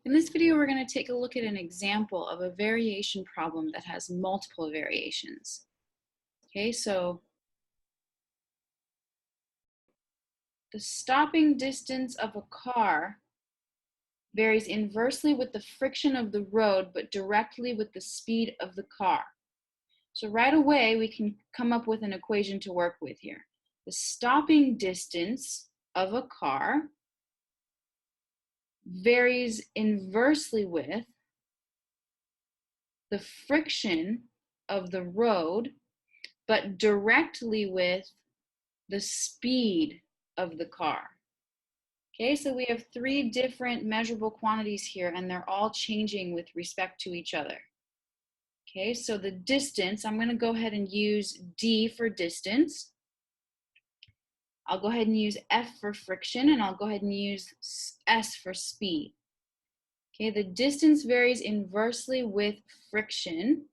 In this video, we're going to take a look at an example of a variation problem that has multiple variations. Okay, so the stopping distance of a car varies inversely with the friction of the road, but directly with the speed of the car. So right away, we can come up with an equation to work with here. The stopping distance of a car varies inversely with the friction of the road, but directly with the speed of the car. Okay, so we have three different measurable quantities here, and they're all changing with respect to each other. Okay, so the distance, I'm going to go ahead and use D for distance. I'll go ahead and use F for friction, and I'll go ahead and use S for speed. Okay, the distance varies inversely with friction.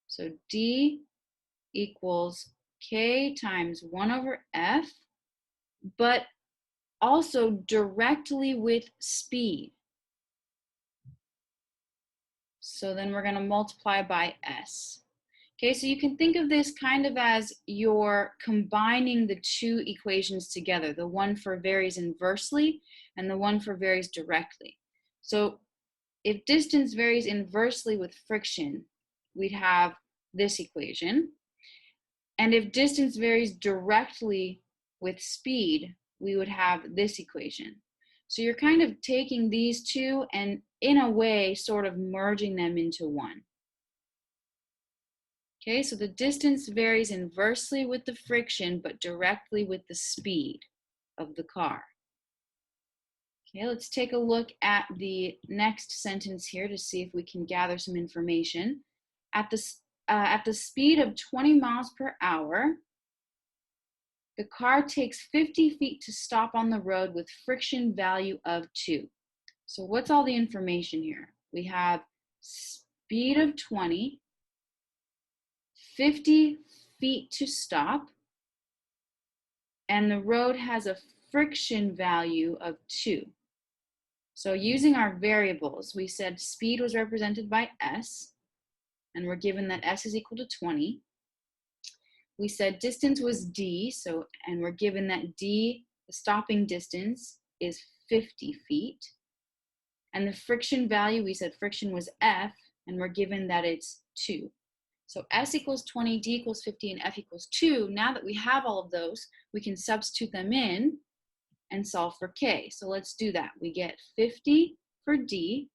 So D equals K times 1 over F, but also directly with speed. So then we're going to multiply by S. Okay, so you can think of this kind of as you're combining the two equations together, the one for varies inversely and the one for varies directly. So if distance varies inversely with friction, we'd have this equation. And if distance varies directly with speed, we would have this equation. So you're kind of taking these two and in a way sort of merging them into one. Okay, so the distance varies inversely with the friction, but directly with the speed of the car. Okay, let's take a look at the next sentence here to see if we can gather some information. At the speed of 20 miles per hour, the car takes 50 feet to stop on the road with friction value of 2. So what's all the information here? We have speed of 20, 50 feet to stop, and the road has a friction value of 2. So using our variables, we said speed was represented by S, and we're given that S is equal to 20. We said distance was D, and we're given that D, the stopping distance, is 50 feet. And the friction value, we said friction was F, and we're given that it's 2. So S equals 20, D equals 50, and F equals 2. Now that we have all of those, we can substitute them in and solve for K. So let's do that. We get 50 for D,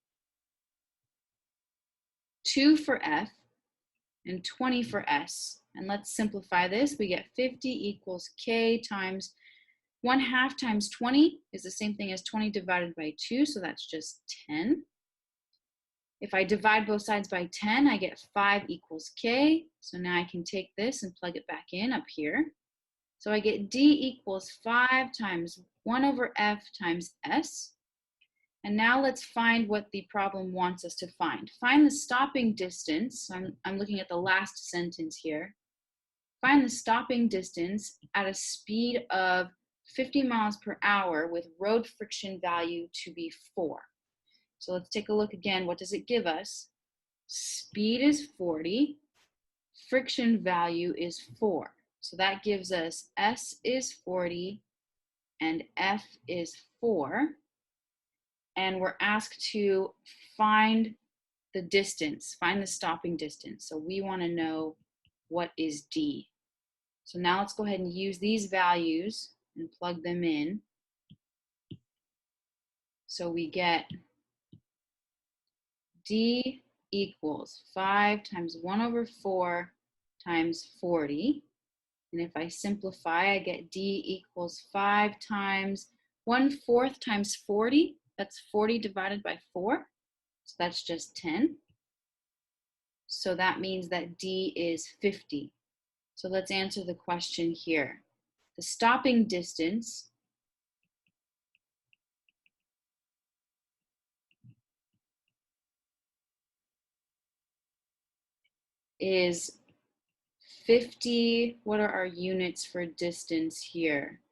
2 for F, and 20 for S. And let's simplify this. We get 50 equals K times 1/2 times 20 is the same thing as 20 divided by 2, so that's just 10. If I divide both sides by 10, I get 5 equals K. So now I can take this and plug it back in up here. So I get D equals 5 times 1 over F times S. And now let's find what the problem wants us to find. Find the stopping distance. I'm looking at the last sentence here. Find the stopping distance at a speed of 50 miles per hour with road friction value to be 4. So let's take a look again. What does it give us? Speed is 40. Friction value is 4. So that gives us S is 40 and F is 4. And we're asked to find the distance, find the stopping distance. So we want to know what is D. So now let's go ahead and use these values and plug them in. So we get D equals 5 times 1 over 4 times 40. And if I simplify, I get D equals 5 times 1/4 times 40. That's 40 divided by 4. So that's just 10. So that means that D is 50. So let's answer the question here. The stopping distance is 50. What are our units for distance here?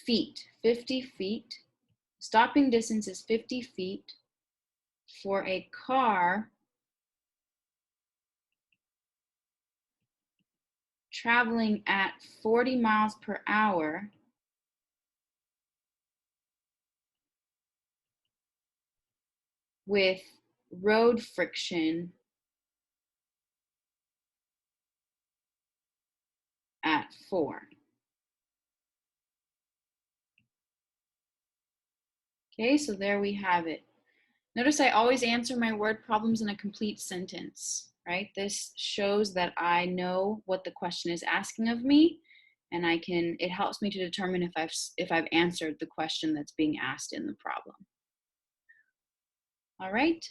Feet, 50 feet. stopping distance is 50 feet for a car traveling at 40 miles per hour with road friction at 4. Okay, so there we have it. Notice I always answer my word problems in a complete sentence, right? This shows that I know what the question is asking of me, and it helps me to determine if I've answered the question that's being asked in the problem. All right,